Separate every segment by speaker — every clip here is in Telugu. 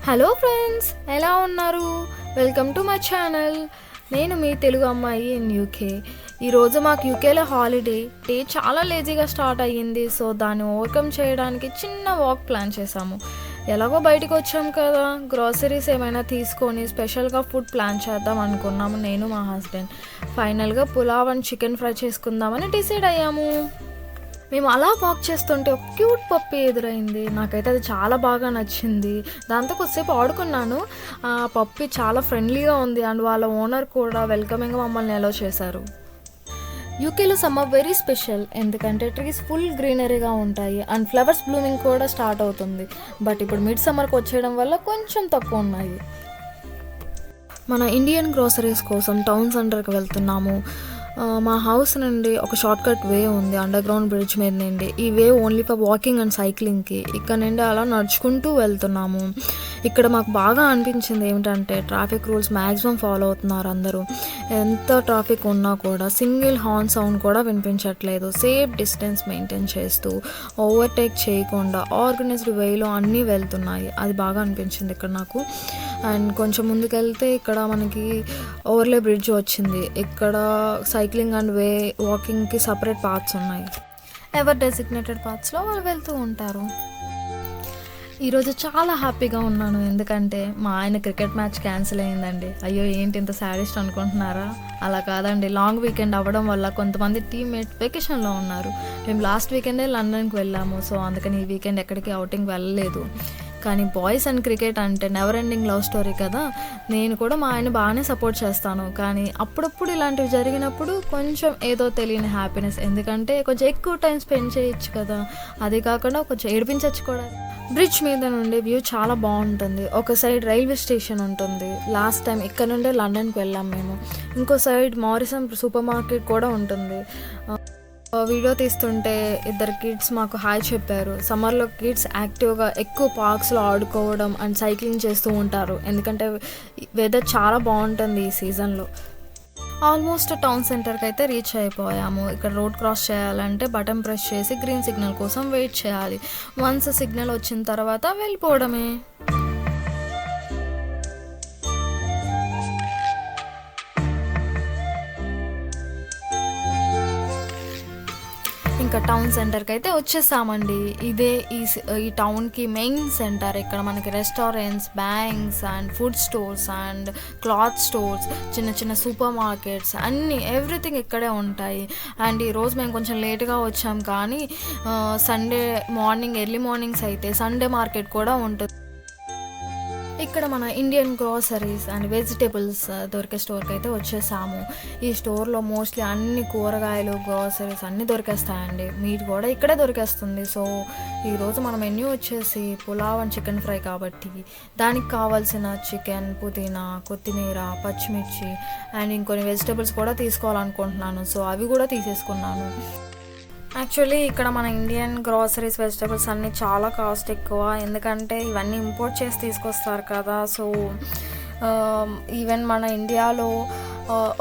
Speaker 1: హలో ఫ్రెండ్స్, ఎలా ఉన్నారు? Welcome to my channel. నేను మీ తెలుగు అమ్మాయి ఇన్ యూకే. ఈరోజు మాకు యూకేలో హాలిడే. డే చాలా లేజీగా స్టార్ట్ అయ్యింది. సో దాన్ని ఓవర్కమ్ చేయడానికి చిన్న వాక్ ప్లాన్ చేసాము. ఎలాగో బయటకు వచ్చాం కదా, గ్రాసరీస్ ఏమైనా తీసుకొని స్పెషల్గా ఫుడ్ ప్లాన్ చేద్దాం అనుకున్నాము నేను మా హస్బెండ్. ఫైనల్గా పులావ్ అండ్ చికెన్ ఫ్రై చేసుకుందామని డిసైడ్ అయ్యాము. మేము అలా వాక్ చేస్తుంటే ఒక క్యూట్ పప్పి ఎదురైంది. నాకైతే అది చాలా బాగా నచ్చింది. దాంతో కొద్దిసేపు ఆడుకున్నాను. ఆ పప్పి చాలా ఫ్రెండ్లీగా ఉంది అండ్ వాళ్ళ ఓనర్ కూడా వెల్కమింగ్గా మమ్మల్ని అలౌ చేశారు. యూకేలో సమ్మర్ వెరీ స్పెషల్, ఎందుకంటే ట్రీస్ ఫుల్ గ్రీనరీగా ఉంటాయి అండ్ ఫ్లవర్స్ బ్లూమింగ్ కూడా స్టార్ట్ అవుతుంది. బట్ ఇప్పుడు మిడ్ సమ్మర్కి వచ్చేయడం వల్ల కొంచెం తక్కువ ఉన్నాయి. మన ఇండియన్ గ్రోసరీస్ కోసం టౌన్ సెంటర్కి వెళ్తున్నాము. మా హౌస్ నుండి ఒక షార్ట్కట్ వే ఉంది అండర్ గ్రౌండ్ బ్రిడ్జ్ మీద నుండి. ఈ way only for walking and సైక్లింగ్కి. ఇక్కడ నుండి అలా నడుచుకుంటూ వెళ్తున్నాము. ఇక్కడ మాకు బాగా అనిపించింది ఏమిటంటే ట్రాఫిక్ రూల్స్ మ్యాక్సిమం ఫాలో అవుతున్నారు అందరూ. ఎంత ట్రాఫిక్ ఉన్నా కూడా సింగిల్ హార్న్ సౌండ్ కూడా వినిపించట్లేదు. సేఫ్ డిస్టెన్స్ మెయింటైన్ చేస్తూ ఓవర్టేక్ చేయకుండా ఆర్గనైజ్డ్ వేలో అన్నీ వెళ్తున్నాయి. అది బాగా అనిపించింది ఇక్కడ నాకు. అండ్ కొంచెం ముందుకెళ్తే ఇక్కడ మనకి ఓవర్లే బ్రిడ్జ్ వచ్చింది. ఇక్కడ సైక్లింగ్ అండ్ వే వాకింగ్కి సపరేట్ పాత్స్ ఉన్నాయి. ఎవర్ డెసిగ్నేటెడ్ పాత్స్లో వాళ్ళు వెళ్తూ ఉంటారు. ఈరోజు చాలా హ్యాపీగా ఉన్నాను, ఎందుకంటే మా ఆయన క్రికెట్ మ్యాచ్ క్యాన్సిల్ అయ్యిందండి. అయ్యో ఏంటి ఇంత సాడెస్ట్ అనుకుంటున్నారా? అలా కాదండి, లాంగ్ వీకెండ్ అవ్వడం వల్ల కొంతమంది టీమ్మేట్ వెకేషన్లో ఉన్నారు. మేము లాస్ట్ వీకెండే లండన్కి వెళ్ళాము. సో అందుకని ఈ వీకెండ్ ఎక్కడికి అవుటింగ్ వెళ్ళలేదు. కానీ బాయ్స్ అండ్ క్రికెట్ అంటే నెవర్ ఎండింగ్ లవ్ స్టోరీ కదా. నేను కూడా మా ఆయన బాగానే సపోర్ట్ చేస్తాను. కానీ అప్పుడప్పుడు ఇలాంటివి జరిగినప్పుడు కొంచెం ఏదో తెలియని హ్యాపీనెస్, ఎందుకంటే కొంచెం ఎక్కువ టైం స్పెండ్ చేయొచ్చు కదా. అది కాకుండా కొంచెం ఏడిపించవచ్చు కూడా. బ్రిడ్జ్ మీద నుండి వ్యూ చాలా బాగుంటుంది. ఒక సైడ్ రైల్వే స్టేషన్ ఉంటుంది. లాస్ట్ టైం ఇక్కడ నుండే లండన్కి వెళ్ళాం మేము. ఇంకో సైడ్ మారిసన్ సూపర్ మార్కెట్ కూడా ఉంటుంది. వీడియో తీస్తుంటే ఇద్దరు కిడ్స్ మాకు హాయ్ చెప్పారు. సమ్మర్లో కిడ్స్ యాక్టివ్గా ఎక్కువ పార్క్స్లో ఆడుకోవడం అండ్ సైక్లింగ్ చేస్తూ ఉంటారు, ఎందుకంటే వెదర్ చాలా బాగుంటుంది ఈ సీజన్లో. ఆల్మోస్ట్ టౌన్ సెంటర్కి అయితే రీచ్ అయిపోయాము. ఇక్కడ రోడ్ క్రాస్ చేయాలంటే బటన్ ప్రెస్ చేసి గ్రీన్ సిగ్నల్ కోసం వెయిట్ చేయాలి. వన్స్ సిగ్నల్ వచ్చిన తర్వాత వెళ్ళిపోవడమే. ఇంకా టౌన్ సెంటర్కి అయితే వచ్చేసామండి. ఇదే ఈ టౌన్కి మెయిన్ సెంటర్. ఇక్కడ మనకి restaurants, banks and food stores and cloth stores, చిన్న చిన్న సూపర్ మార్కెట్స్ అన్నీ ఎవ్రీథింగ్ ఇక్కడే ఉంటాయి. అండ్ ఈరోజు మేము కొంచెం లేట్గా వచ్చాం, కానీ సండే మార్నింగ్ ఎర్లీ మార్నింగ్స్ అయితే సండే మార్కెట్ కూడా ఉంటుంది. ఇక్కడ మన ఇండియన్ గ్రోసరీస్ అండ్ వెజిటేబుల్స్ దొరికే స్టోర్కి అయితే వచ్చేసాము. ఈ స్టోర్లో మోస్ట్లీ అన్ని కూరగాయలు, గ్రోసరీస్ అన్నీ దొరికేస్తాయండి. మీట్ కూడా ఇక్కడే దొరికేస్తుంది. సో ఈరోజు మన మెన్యూ వచ్చేసి పులావ్ అండ్ చికెన్ ఫ్రై కాబట్టి దానికి కావాల్సిన చికెన్, పుదీనా, కొత్తిమీర, పచ్చిమిర్చి అండ్ ఇంకొన్ని వెజిటేబుల్స్ కూడా తీసుకోవాలనుకుంటున్నాను. సో అవి కూడా తీసేసుకున్నాను. యాక్చువల్లీ ఇక్కడ మన ఇండియన్ గ్రాసరీస్, వెజిటబుల్స్ అన్నీ చాలా కాస్ట్ ఎక్కువ, ఎందుకంటే ఇవన్నీ ఇంపోర్ట్ చేసి తీసుకొస్తారు కదా. సో ఈవెన్ మన ఇండియాలో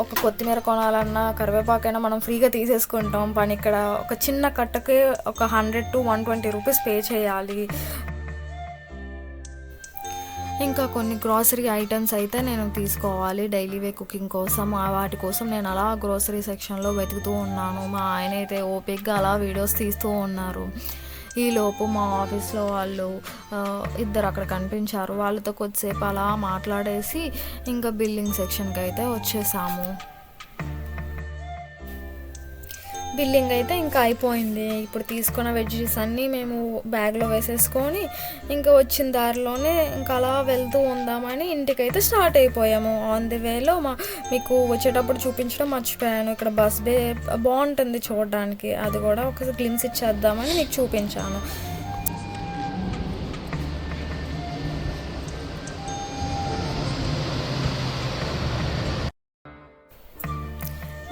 Speaker 1: ఒక కొత్తిమీర కొనాలన్నా, కరివేపాకైనా మనం ఫ్రీగా తీసేసుకుంటాం. కానీ ఇక్కడ ఒక చిన్న కట్టకే ఒక 100 to 120 రూపీస్ పే చేయాలి. ఇంకా కొన్ని గ్రాసరీ ఐటమ్స్ అయితే నేను తీసుకోవాలి డైలీ వే కుకింగ్ కోసం. వాటి కోసం నేను అలా గ్రోసరీ సెక్షన్లో వెతుకుతూ ఉన్నాను. మా ఆయన అయితే ఓపిక్గా అలా వీడియోస్ తీస్తూ ఉన్నారు. ఈలోపు మా ఆఫీస్లో వాళ్ళు ఇద్దరు అక్కడ కనిపించారు. వాళ్ళతో కొద్దిసేపు అలా మాట్లాడేసి ఇంకా బిల్లింగ్ సెక్షన్కి అయితే వచ్చేసాము. బిల్లింగ్ అయితే ఇంకా అయిపోయింది. ఇప్పుడు తీసుకున్న వెజ్జీస్ అన్నీ మేము బ్యాగ్లో వేసేసుకొని ఇంకా వచ్చిన దారిలోనే ఇంకా అలా వెళ్తూ ఉందామని ఇంటికైతే స్టార్ట్ అయిపోయాము. ఆన్ ది వేలో మీకు వచ్చేటప్పుడు చూపించడం మర్చిపోయాను. ఇక్కడ బస్ బే బాగుంటుంది చూడడానికి, అది కూడా ఒక గ్లిమ్స్ ఇచ్చేద్దామని మీకు చూపించాను.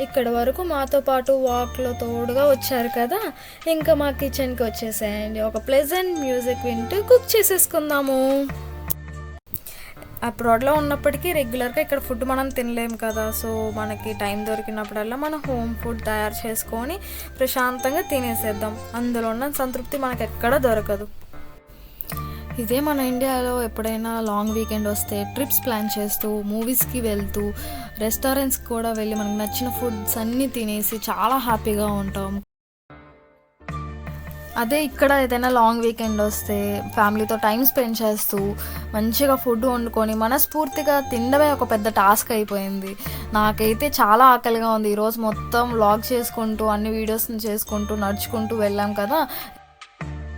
Speaker 1: ఇక్కడ వరకు మాతో పాటు వాక్లో తోడుగా వచ్చారు కదా, ఇంకా మా కిచెన్కి వచ్చేసేయండి. ఒక ప్లెజెంట్ మ్యూజిక్ వింటూ కుక్ చేసేసుకుందాము. అబ్రాడ్లో ఉన్నప్పటికీ రెగ్యులర్గా ఇక్కడ ఫుడ్ మనం తినలేము కదా. సో మనకి టైం దొరికినప్పుడల్లా మనం హోమ్ ఫుడ్ తయారు చేసుకొని ప్రశాంతంగా తినేసేద్దాం. అందులో ఉన్న సంతృప్తి మనకు ఎక్కడ దొరకదు. ఇదే మన ఇండియాలో ఎప్పుడైనా లాంగ్ వీకెండ్ వస్తే ట్రిప్స్ ప్లాన్ చేస్తూ మూవీస్కి వెళ్తూ రెస్టారెంట్స్కి కూడా వెళ్ళి మనకు నచ్చిన ఫుడ్స్ అన్నీ తినేసి చాలా హ్యాపీగా ఉంటాం. అదే ఇక్కడ ఏదైనా లాంగ్ వీకెండ్ వస్తే ఫ్యామిలీతో టైం స్పెండ్ చేస్తూ మంచిగా ఫుడ్ వండుకొని మనస్ఫూర్తిగా తినడమే ఒక పెద్ద టాస్క్ అయిపోయింది. నాకైతే చాలా ఆకలిగా ఉంది. ఈరోజు మొత్తం వ్లాగ్ చేసుకుంటూ అన్ని వీడియోస్ని చేసుకుంటూ నడుచుకుంటూ వెళ్ళాం కదా,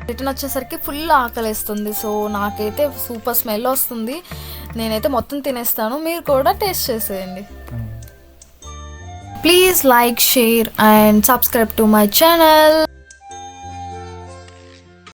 Speaker 1: రిటర్న్ వచ్చేసరికి ఫుల్ ఆకలిస్తుంది. సో నాకైతే సూపర్ స్మెల్ వస్తుంది. నేనైతే మొత్తం తినేస్తాను, మీరు కూడా టేస్ట్ చేసేయండి. Please like, share and subscribe to my channel.